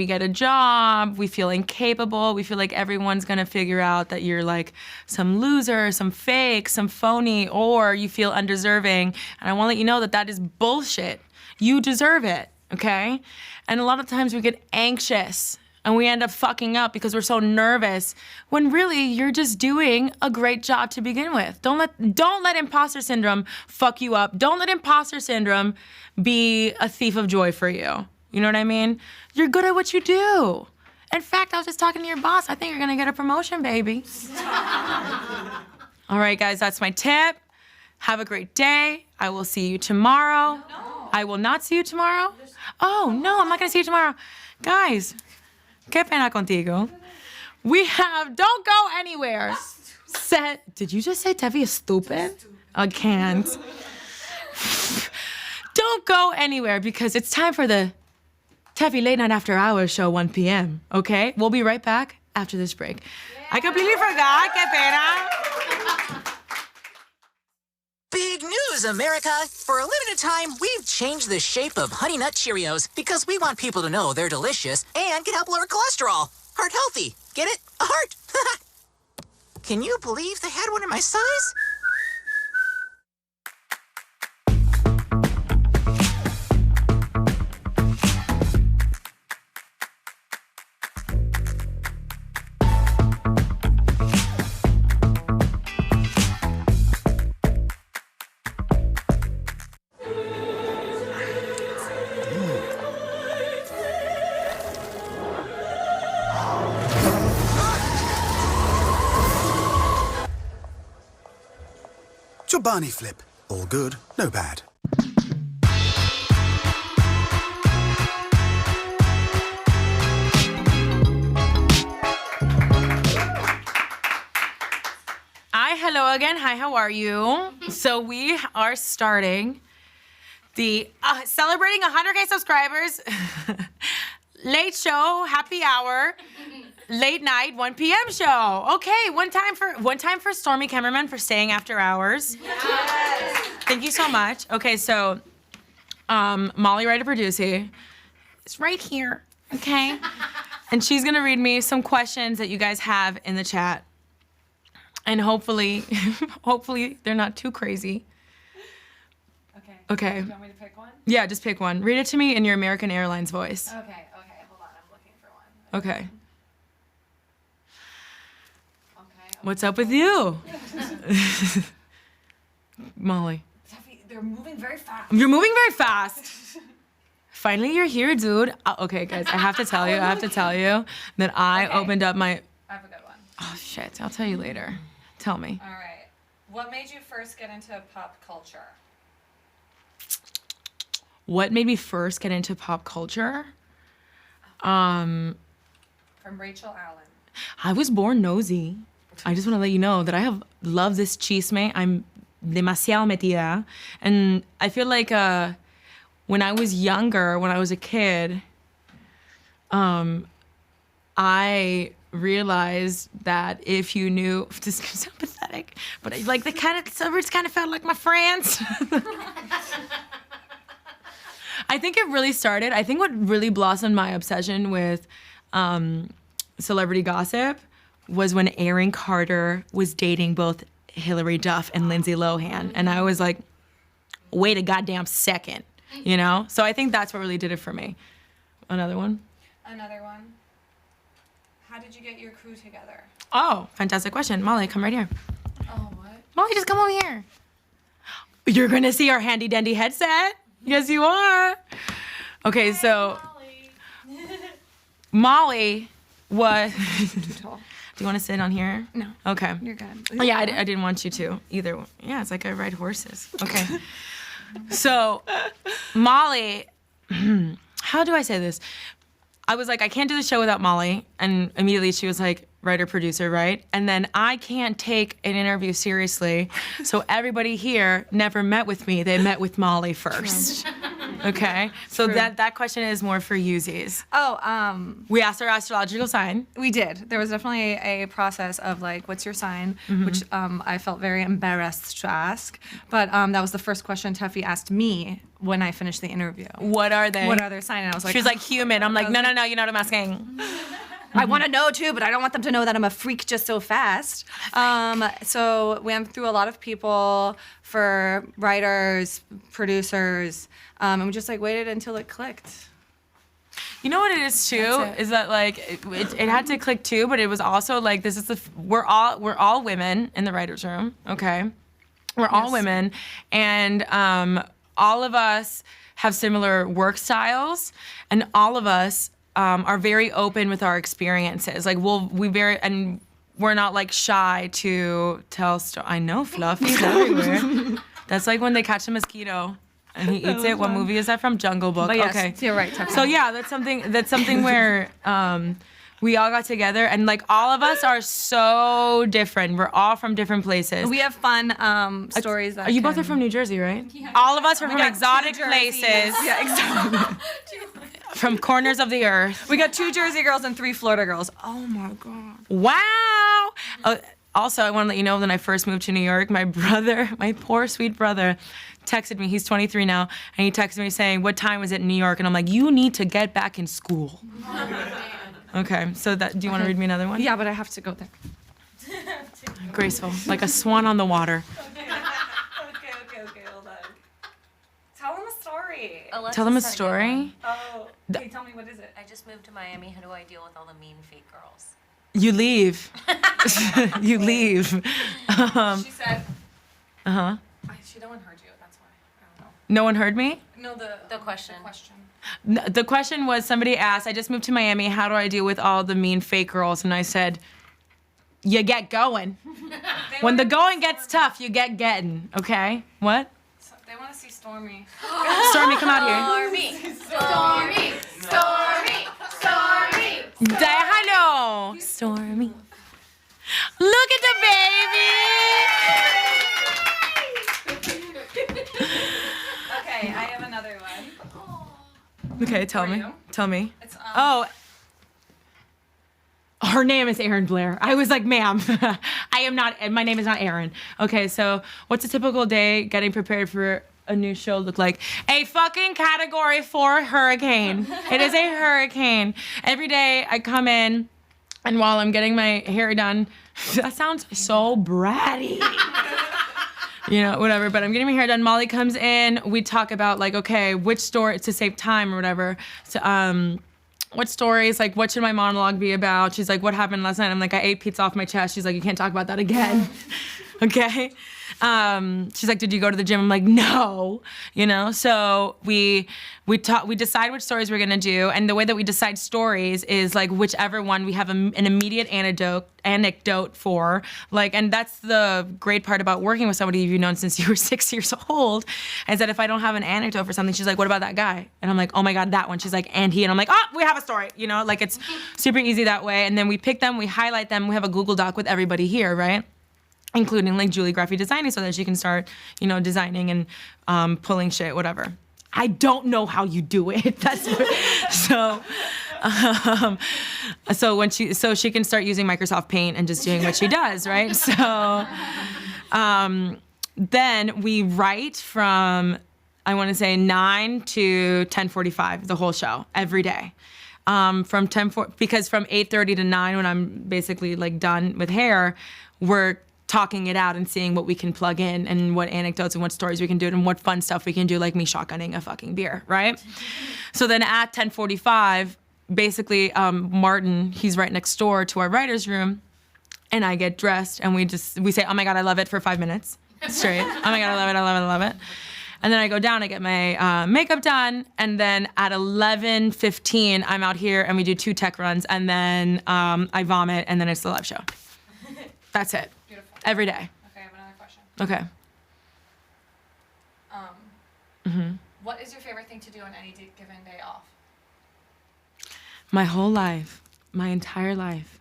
get a job, we feel incapable. We feel like everyone's gonna figure out that you're like some loser, some fake, some phony, or you feel undeserving. And I wanna let you know that is bullshit. You deserve it, okay? And a lot of times we get anxious and we end up fucking up because we're so nervous when really you're just doing a great job to begin with. Don't let imposter syndrome fuck you up. Don't let imposter syndrome be a thief of joy for you. You know what I mean? You're good at what you do. In fact, I was just talking to your boss. I think you're gonna get a promotion, baby. All right, guys, that's my tip. Have a great day. I will see you tomorrow. No. I will not see you tomorrow? Oh, no, I'm not gonna see you tomorrow. Guys, qué pena contigo. Don't go anywhere. Did you just say Tefi is stupid? I can't. Don't go anywhere because it's time for the Tefi Late Night After Hours show, 1 p.m., okay? We'll be right back after this break. Yeah. I completely forgot, qué pena. Big news, America! For a limited time, we've changed the shape of Honey Nut Cheerios because we want people to know they're delicious and can help lower cholesterol. Heart healthy. Get it? A heart. Can you believe they had one in my size? Chobani flip. All good, no bad. Hello again. Hi, how are you? So we are starting the celebrating 100K subscribers late show, happy hour, late night, 1 p.m. show. Okay, one time for Stormy Cameraman for staying after hours. Yes. Thank you so much. Okay, so Molly Writer Producer is right here, okay? And she's gonna read me some questions that you guys have in the chat. And hopefully they're not too crazy. Okay. Do you want me to pick one? Yeah, just pick one. Read it to me in your American Airlines voice. Okay, hold on, I'm looking for one. Okay. What's up with you? Molly. Tuffy, they're moving very fast. You're moving very fast. Finally, you're here, dude. Okay, guys, I have to tell you that I opened up my... I have a good one. Oh, shit. I'll tell you later. Tell me. All right. What made you first get into pop culture? What made me first get into pop culture? From Rachel Allen. I was born nosy. I just want to let you know that I love this chisme. I'm demasiado metida. And I feel like when I was younger, when I was a kid, I realized that if you knew, this is so pathetic, but like some words kind of felt like my friends. I think it really started, I think what really blossomed my obsession with celebrity gossip was when Aaron Carter was dating both Hilary Duff and Lindsay Lohan. And I was like, wait a goddamn second, you know? So I think that's what really did it for me. Another one? Another one. How did you get your crew together? Oh, fantastic question. Molly, come right here. Oh, what? Molly, just come over here. You're gonna see our handy dandy headset. Yes, you are. Okay, hey, so Molly was... Too tall. Do you want to sit on here? No. Okay. You're good. Oh, yeah, I didn't want you to either. Yeah, it's like I ride horses. Okay. So, Molly, how do I say this? I was like, I can't do the show without Molly. And immediately she was like, writer producer, right? And then I can't take an interview seriously, so everybody here never met with me. They met with Molly first. Okay, so that question is more for Uzis. Oh, we asked our astrological sign. We did. There was definitely a process of like, what's your sign, which I felt very embarrassed to ask. But that was the first question Tefi asked me when I finished the interview. What are they? What are their sign? And I was like, she was like human. I'm like, no, you know what I'm asking. I want to know too, but I don't want them to know that I'm a freak just so fast. So we went through a lot of people for writers, producers, and we just like waited until it clicked. You know what it is too? Is that like it had to click too, but it was also like this is we're all women in the writers' room, okay? We're all women, and all of us have similar work styles, and all of us are very open with our experiences. Like we're not like shy to tell stories. I know Fluffy's everywhere. That's like when they catch a mosquito and he eats it. What movie is that from? Jungle Book. But yes, okay. you're right, Tuffy. So yeah, that's something where we all got together and like all of us are so different. We're all from different places. We have fun stories. That you both are from New Jersey, right? Yeah. All of us are from exotic places. Yeah, exactly. From corners of the earth. We got 2 Jersey girls and 3 Florida girls. Oh my God. Wow. Also, I want to let you know, when I first moved to New York, my brother, my poor sweet brother, texted me. He's 23 now, and he texted me saying, "What time is it in New York?" And I'm like, "You need to get back in school." Okay, so do you want to read me another one? Yeah, but I have to go there. Graceful, like a swan on the water. Okay, hold on. Tell them a story. Tell them a story. Oh, okay, tell me, what is it? I just moved to Miami. How do I deal with all the mean fake girls? You leave. You leave. She said. No one heard you. That's why. I don't know. No one heard me? No, the question. The question was, somebody asked, I just moved to Miami, how do I deal with all the mean fake girls? And I said, you get going. When the going gets tough, you get getting, okay? What? They want to see Stormy. Stormy, come out here. Stormy. Say hello. Stormy. Look at the baby. Okay, I have another one. Okay, tell me. you? Tell me. It's, Her name is Erin Blair. I was like, ma'am, I am not, my name is not Erin. Okay, so what's a typical day getting prepared for a new show look like? A fucking Category 4 hurricane. It is a hurricane. Every day I come in, and while I'm getting my hair done, that sounds so bratty. You know, whatever, but I'm getting my hair done. Molly comes in, we talk about like, okay, which story, to save time or whatever. So, what stories, like what should my monologue be about? She's like, what happened last night? I'm like, I ate pizza off my chest. She's like, you can't talk about that again. Okay? She's like, did you go to the gym? I'm like, no, you know? So we decide which stories we're gonna do, and the way that we decide stories is like whichever one we have an immediate anecdote for, like, and that's the great part about working with somebody you've known since you were 6 years old, is that if I don't have an anecdote for something, she's like, what about that guy? And I'm like, oh my God, that one. She's like, and he, and I'm like, oh, we have a story, you know? Like, it's super easy that way, and then we pick them, we highlight them, we have a Google Doc with everybody here, right? Including like Julie graphic designing, so that she can start, you know, designing and pulling shit, whatever. I don't know how you do it. That's what, so she can start using Microsoft Paint and just doing what she does, right? So then we write from, I want to say 9 to 10:45, the whole show every day. Because from 8:30 to 9, when I'm basically like done with hair, we're talking it out and seeing what we can plug in and what anecdotes and what stories we can do and what fun stuff we can do, like me shotgunning a fucking beer, right? So then at 10:45, basically Martin, he's right next door to our writer's room, and I get dressed and we say, oh my God, I love it, for 5 minutes straight. Oh my God, I love it, I love it, I love it. And then I go down, I get my makeup done, and then at 11:15, I'm out here and we do 2 tech runs, and then I vomit, and then it's the live show. That's it. Beautiful. Every day. Okay, I have another question. Okay. What is your favorite thing to do on any given day off? My whole life, my entire life,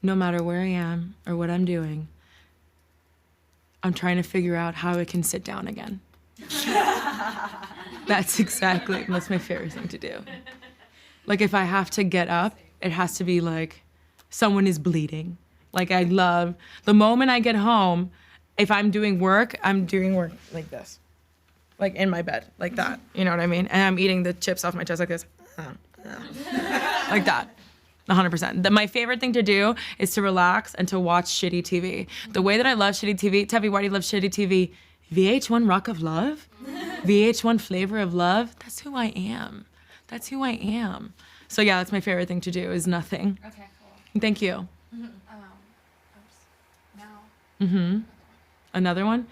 no matter where I am or what I'm doing, I'm trying to figure out how I can sit down again. That's my favorite thing to do. Like if I have to get up, it has to be like someone is bleeding. Like I love, the moment I get home, if I'm doing work like this. Like in my bed, like that, you know what I mean? And I'm eating the chips off my chest like this. Like that, 100%. My favorite thing to do is to relax and to watch shitty TV. The way that I love shitty TV, Tefi, why do you love shitty TV? VH1 Rock of Love? VH1 Flavor of Love? That's who I am. That's who I am. So yeah, that's my favorite thing to do is nothing. Okay, cool. Thank you. Now. Another one?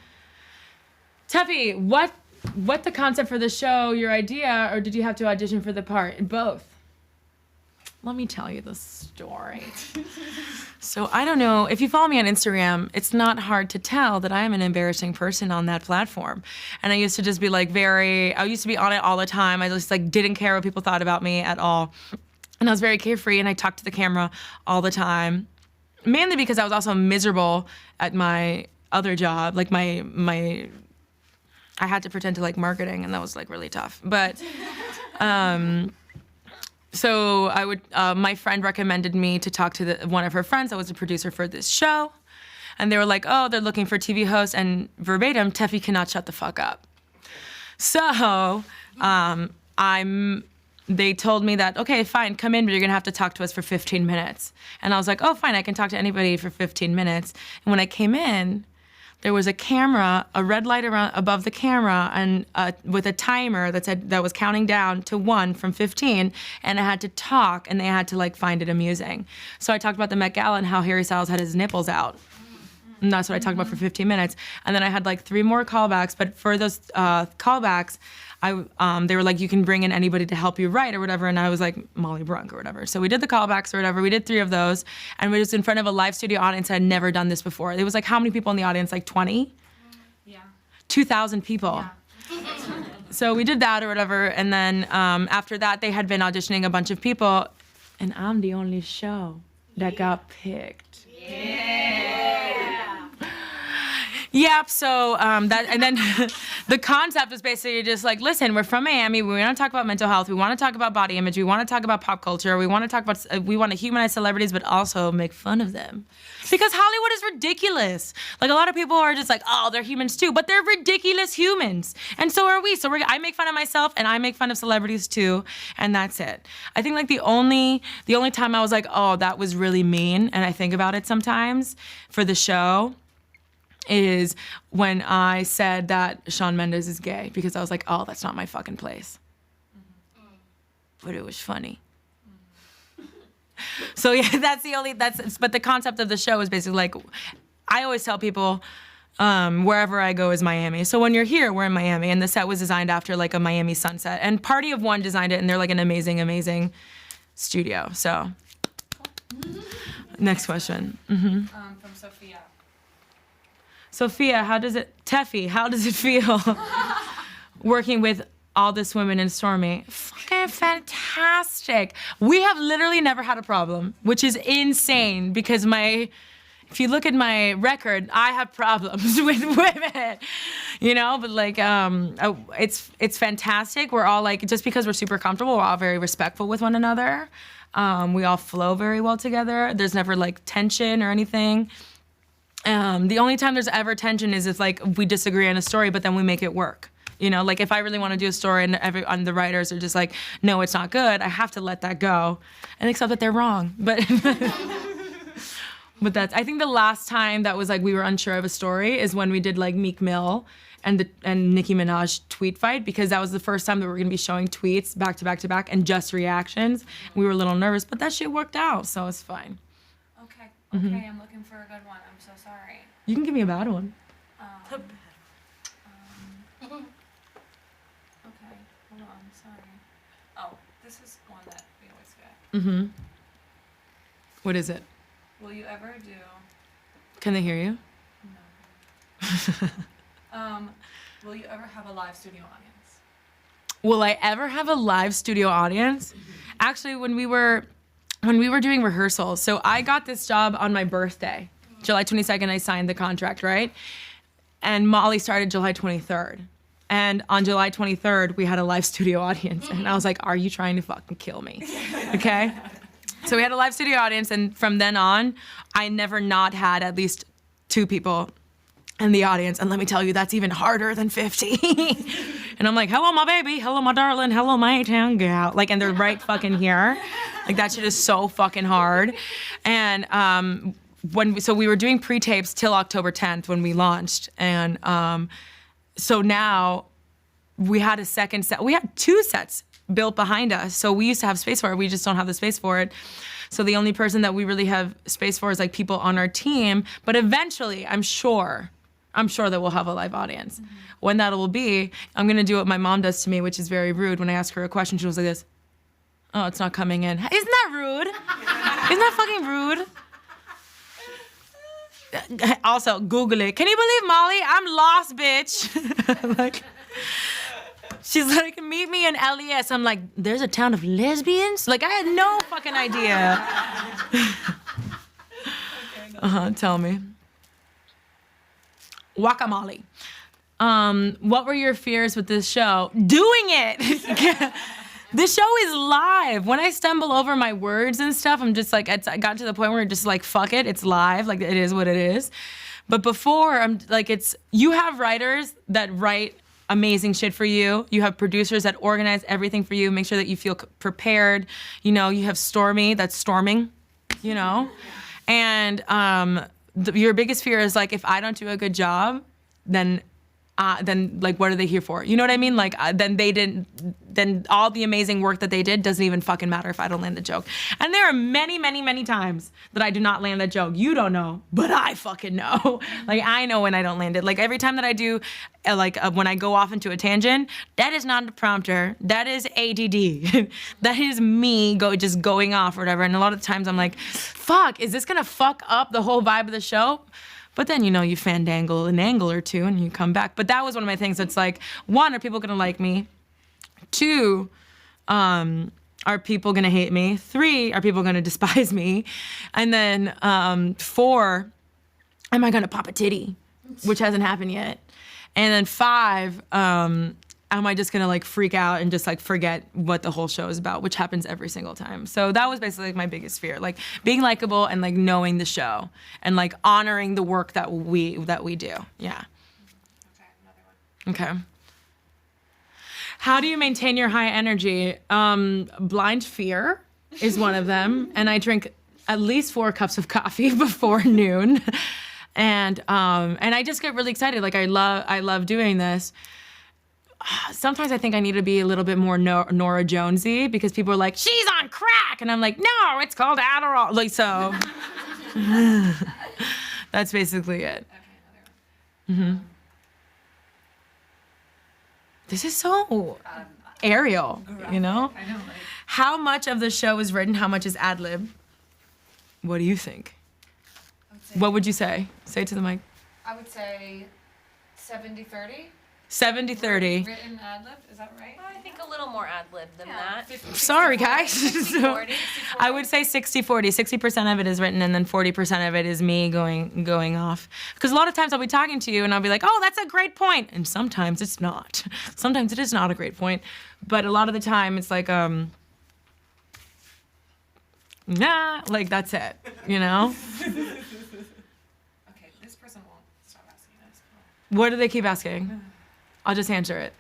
Tefi, what the concept for the show, your idea, or did you have to audition for the part? Both. Let me tell you the story. So I don't know, if you follow me on Instagram, it's not hard to tell that I am an embarrassing person on that platform. And I used to just be like I used to be on it all the time. I just like didn't care what people thought about me at all. And I was very carefree and I talked to the camera all the time. Mainly because I was also miserable at my other job. Like I had to pretend to like marketing and that was like really tough. But, so I would, my friend recommended me to talk to one of her friends that was a producer for this show. And they were like, oh, they're looking for TV hosts, and verbatim, Tefi cannot shut the fuck up. So they told me that, okay, fine, come in, but you're gonna have to talk to us for 15 minutes. And I was like, oh, fine, I can talk to anybody for 15 minutes. And when I came in, there was a camera, a red light above the camera, and with a timer that was counting down to 1 from 15, and I had to talk, and they had to like find it amusing. So I talked about the Met Gala and how Harry Styles had his nipples out. And that's what I talked about for 15 minutes. And then I had like 3 more callbacks, but for those callbacks, they were like, you can bring in anybody to help you write or whatever, and I was like, Molly Brunk or whatever. So we did the callbacks or whatever, we did 3 of those, and we was in front of a live studio audience. I had never done this before. It was like, how many people in the audience, like 20? Yeah. 2,000 people. Yeah. So we did that or whatever, and then after that, they had been auditioning a bunch of people, and I'm the only show that got picked. Yep, so and then the concept was basically just like, listen, we're from Miami, we want to talk about mental health, we want to talk about body image, we want to talk about pop culture, we want to humanize celebrities, but also make fun of them. Because Hollywood is ridiculous. Like a lot of people are just like, oh, they're humans too, but they're ridiculous humans. And so are we. So I make fun of myself and I make fun of celebrities too, and that's it. I think like the only time I was like, oh, that was really mean, and I think about it sometimes for the show, is when I said that Shawn Mendes is gay, because I was like, oh, that's not my fucking place. But it was funny. So yeah, but the concept of the show is basically like, I always tell people, wherever I go is Miami. So when you're here, we're in Miami, and the set was designed after like a Miami sunset. And Party of One designed it, and they're like an amazing, amazing studio. So, next question. From Sophia. Sophia, Tefi, how does it feel working with all this women in Stormy? Fucking fantastic. We have literally never had a problem, which is insane because if you look at my record, I have problems with women, you know, but like, it's fantastic. We're all like, just because we're super comfortable, we're all very respectful with one another. We all flow very well together. There's never like tension or anything. The only time there's ever tension is if like we disagree on a story, but then we make it work. You know, like if I really want to do a story and the writers are just like, no, it's not good, I have to let that go and accept that they're wrong. But I think the last time that was like we were unsure of a story is when we did like Meek Mill and Nicki Minaj tweet fight, because that was the first time that we were gonna be showing tweets back to back to back and just reactions. We were a little nervous, but that shit worked out, so it's fine. Okay, I'm looking for a good one. I'm so sorry. You can give me a bad one. Okay, hold on, sorry. Oh, this is one that we always get. What is it? Will you ever do... Can they hear you? No. Will you ever have a live studio audience? Will I ever have a live studio audience? Actually, when we were when we were doing rehearsals, so I got this job on my birthday. July 22nd, I signed the contract, right? And Molly started July 23rd. And on July 23rd, we had a live studio audience. And I was like, are you trying to fucking kill me? Okay? So we had a live studio audience, and from then on, I never not had at least 2 people in the audience. And let me tell you, that's even harder than 50. And I'm like, hello, my baby. Hello, my darling. Hello, my A-town gal. Like, and they're right fucking here. Like, that shit is so fucking hard. And so we were doing pre-tapes till October 10th when we launched. And so now we had a second set. We had 2 sets built behind us. So we used to have space for it. We just don't have the space for it. So the only person that we really have space for is like people on our team. But eventually, I'm sure that we'll have a live audience. Mm-hmm. When that will be, I'm gonna do what my mom does to me, which is very rude. When I ask her a question, she was like this, oh, it's not coming in. Isn't that rude? Isn't that fucking rude? Also, Google it. Can you believe Molly? I'm lost, bitch. Like, she's like, meet me in LES. I'm like, there's a town of lesbians? Like, I had no fucking idea. Tell me. Guacamole. What were your fears with this show? Doing it! This show is live. When I stumble over my words and stuff, I'm just like, I got to the point where I'm just like, fuck it, it's live. Like, it is what it is. But before, I'm like, you have writers that write amazing shit for you. You have producers that organize everything for you, make sure that you feel prepared. You know, you have Stormy that's storming, you know? And your biggest fear is like, if I don't do a good job, then like, what are they here for? You know what I mean? Like, then all the amazing work that they did doesn't even fucking matter if I don't land the joke. And there are many, many, many times that I do not land that joke. You don't know, but I fucking know. Like, I know when I don't land it. Like, every time that I do, when I go off into a tangent, that is not the prompter. That is ADD. That is me just going off or whatever. And a lot of times I'm like, fuck, is this gonna fuck up the whole vibe of the show? But then, you know, you fandangle an angle or 2 and you come back. But that was one of my things. It's like, 1, are people gonna like me? 2, are people gonna hate me? 3, are people gonna despise me? And then 4, am I gonna pop a titty? Which hasn't happened yet. And then 5, am I just gonna like freak out and just like forget what the whole show is about, which happens every single time. So that was basically like my biggest fear, like being likable and like knowing the show and like honoring the work that we do. Yeah. Okay, another one. Okay. How do you maintain your high energy? Blind fear is one of them, and I drink at least 4 cups of coffee before noon, and I just get really excited. Like, I love doing this. Sometimes I think I need to be a little bit more Nora Jonesy, because people are like, she's on crack, and I'm like, no, it's called Adderall. Like, so that's basically it. Okay, another one. Mm-hmm. This is so aerial, you know? I know, right? How much of the show is written? How much is ad-lib? What do you think? What would you say? Say it to the mic. I would say 70-30. 70-30. Written ad-lib, is that right? I think a little more ad-lib than that. Sorry, guys. 60-40. I would say 60-40. 60% of it is written, and then 40% of it is me going off. Because a lot of times I'll be talking to you, and I'll be like, oh, that's a great point. And sometimes it's not. Sometimes it is not a great point. But a lot of the time, it's like, nah, like, that's it, you know? Okay, this person won't stop asking us. What do they keep asking? I'll just answer it.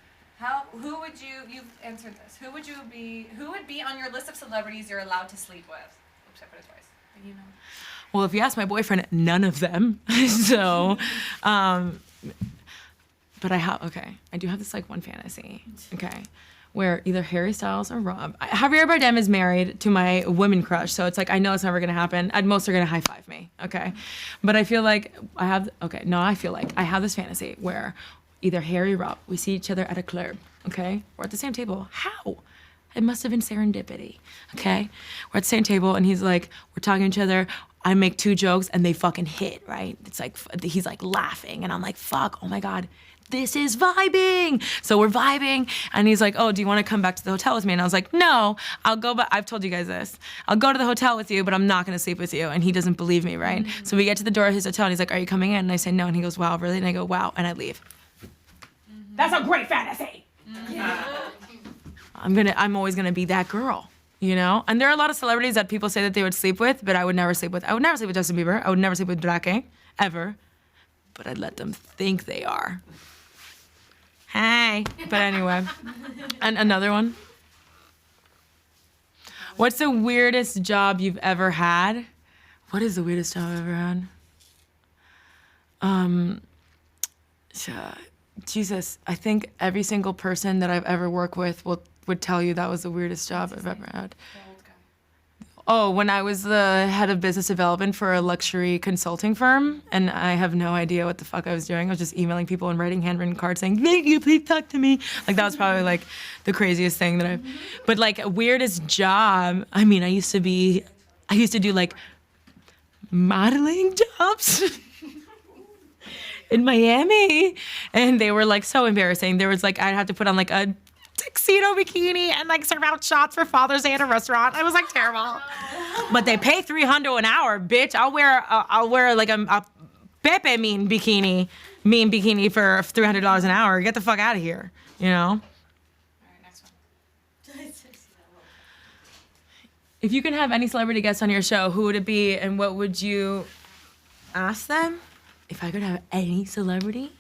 Who would you've answered this. Who would be on your list of celebrities you're allowed to sleep with? Oops, I put it twice. But you know. Well, if you ask my boyfriend, none of them. So, but I do have this like one fantasy, okay, where either Harry Styles or Rob. Javier Bardem is married to my women crush, so it's like, I know it's never gonna happen. At most, they're gonna high five me, okay? But I feel like I have this fantasy where either Harry or Rob, we see each other at a club, okay? We're at the same table. How? It must have been serendipity, okay? We're at the same table, and he's like, we're talking to each other. I make 2 jokes, and they fucking hit, right? It's like, he's like laughing, and I'm like, fuck, oh my God, this is vibing. So we're vibing, and he's like, oh, do you want to come back to the hotel with me? And I was like, no, I'll go back. I've told you guys this. I'll go to the hotel with you, but I'm not going to sleep with you. And he doesn't believe me, right? So we get to the door of his hotel, and he's like, are you coming in? And I say, no. And he goes, wow, really? And I go, wow. And I leave. That's a great fantasy. I'm always going to be that girl. You know? And there are a lot of celebrities that people say that they would sleep with, but I would never sleep with. I would never sleep with Justin Bieber. I would never sleep with Drake, ever. But I'd let them think they are. Hey. But anyway. And another one. What's the weirdest job you've ever had? What is the weirdest job I've ever had? Jesus, I think every single person that I've ever worked with would tell you that was the weirdest job I've ever had. Oh, when I was the head of business development for a luxury consulting firm, and I have no idea what the fuck I was doing. I was just emailing people and writing handwritten cards saying, thank you, please talk to me. Like, that was probably, like, the craziest thing that I've... But, like, weirdest job, I mean, I used to do, like, modeling jobs in Miami, and they were, like, so embarrassing. There was, like, I'd have to put on, like, a tuxedo bikini and like serve out shots for Father's Day at a restaurant. It was like terrible. But they pay $300 an hour, bitch. I'll wear like a Pepe mean bikini for $300 an hour. Get the fuck out of here, you know? All right, next one. If you can have any celebrity guest on your show, who would it be and what would you ask them? If I could have any celebrity?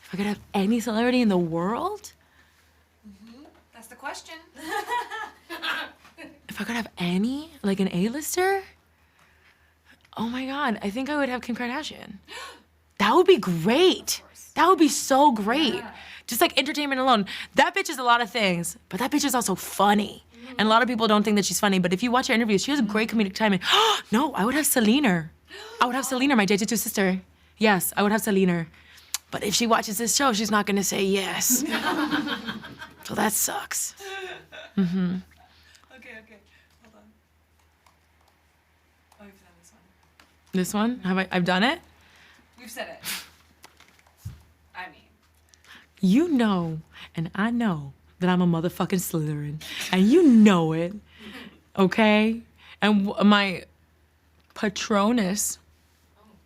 If I could have any celebrity in the world? That's the question. If I could have any, like an A-lister? Oh my God, I think I would have Kim Kardashian. That would be great. That would be so great. Yeah. Just like entertainment alone. That bitch is a lot of things, but that bitch is also funny. And a lot of people don't think that she's funny, but if you watch her interviews, she has a great comedic timing. No, I would have Selena. I would have Selena, my JJ2 sister. Yes, I would have Selena. But if she watches this show, she's not gonna say yes. So that sucks. Mm-hmm. Okay. Hold on. Oh, you've done this one. This one? I've done it? We've said it. I mean. You know, and I know that I'm a motherfucking Slytherin. And you know it, okay? And my Patronus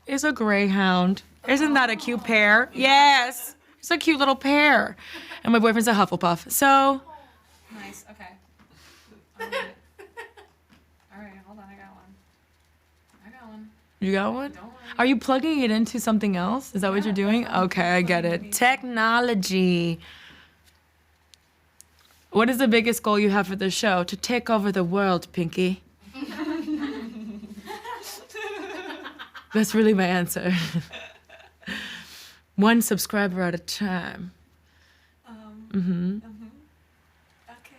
is a greyhound. Isn't that a cute pair? Yes. It's a cute little pair. And my boyfriend's a Hufflepuff. So. Nice. Okay. All right. Hold on. I got one. You got one? Are you plugging it into something else? Is that what you're doing? Okay, I get it. Technology. What is the biggest goal you have for the show? To take over the world, Pinky. That's really my answer. One subscriber at a time. Okay,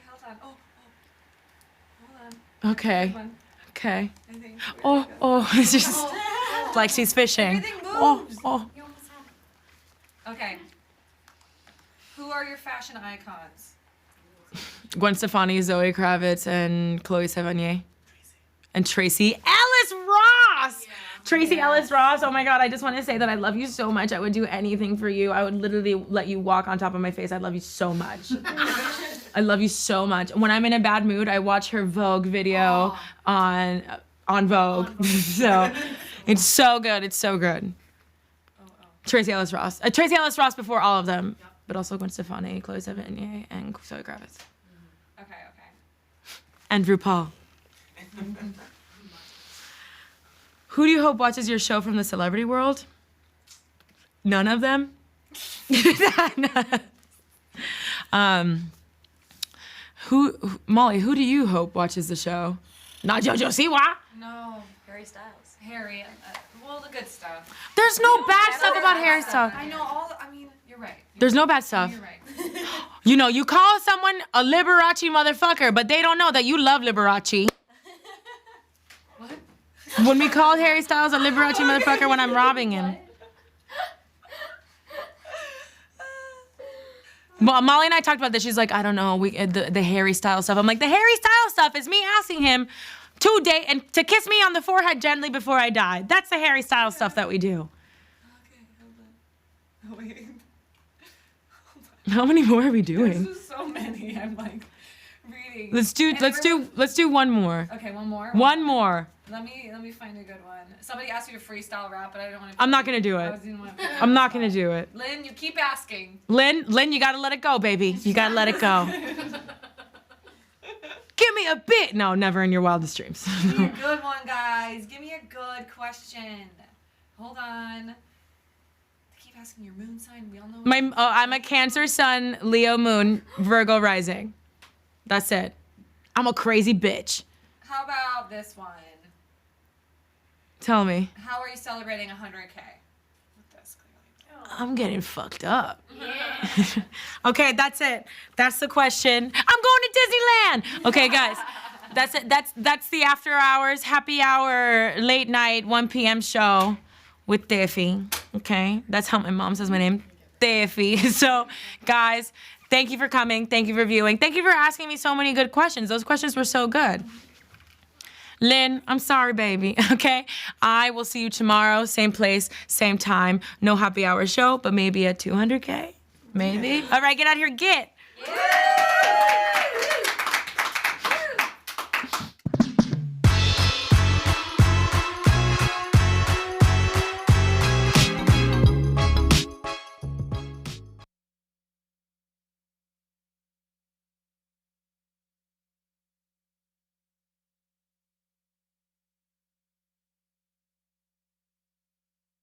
hold on. Hold on. Okay. Okay. It's just like she's fishing. Everything moves. You almost had it. Okay. Who are your fashion icons? Gwen Stefani, Zoe Kravitz, and Chloe Sevigny. And Tracy Ellis Ross! Yeah. Tracy Ellis Ross, oh my God, I just want to say that I love you so much. I would do anything for you. I would literally let you walk on top of my face. I love you so much. I love you so much. When I'm in a bad mood, I watch her Vogue video on Vogue. So it's so good. It's so good. Tracy Ellis Ross. Tracy Ellis Ross before all of them, but also Gwen Stefani, Chloe Sevigny, and Zoe Kravitz. Okay. And RuPaul. Who do you hope watches your show from the celebrity world? None of them? Molly, who do you hope watches the show? Not JoJo Siwa. No, Harry Styles. Harry, well, the good stuff. There's no bad stuff about Harry Styles. I know you're right. There's no bad stuff. You're right. You know, you call someone a Liberace motherfucker, but they don't know that you love Liberace. When we called Harry Styles a Liberace motherfucker when I'm robbing him. Well, Molly and I talked about this. She's like, I don't know, the Harry Styles stuff. I'm like, the Harry Styles stuff is me asking him to date and to kiss me on the forehead gently before I die. That's the Harry Styles stuff that we do. Okay, hold on. Oh, wait. How many more are we doing? There's so many. I'm like reading. Let's do one more. Okay, one more. One more. Let me find a good one. Somebody asked me to freestyle rap, but I don't want to. I'm not gonna do it. I'm not gonna do it. Lynn, you keep asking. Lynn, you gotta let it go, baby. You gotta let it go. Give me a bit. No, never in your wildest dreams. Give me a good one, guys. Give me a good question. Hold on. I keep asking your moon sign. We all know. I'm a Cancer Sun, Leo Moon, Virgo rising. That's it. I'm a crazy bitch. How about this one? Tell me. How are you celebrating 100K? With this, clearly. I'm getting fucked up. Yeah. Okay, that's it. That's the question. I'm going to Disneyland. Okay, guys. That's it. That's the after hours, happy hour, late night, 1 p.m. show with Tefi. Okay? That's how my mom says my name. Tefi. So, guys, thank you for coming. Thank you for viewing. Thank you for asking me so many good questions. Those questions were so good. Lynn, I'm sorry, baby, okay? I will see you tomorrow, same place, same time. No happy hour show, but maybe at 200K? Maybe? All right, get out here, get. Yeah.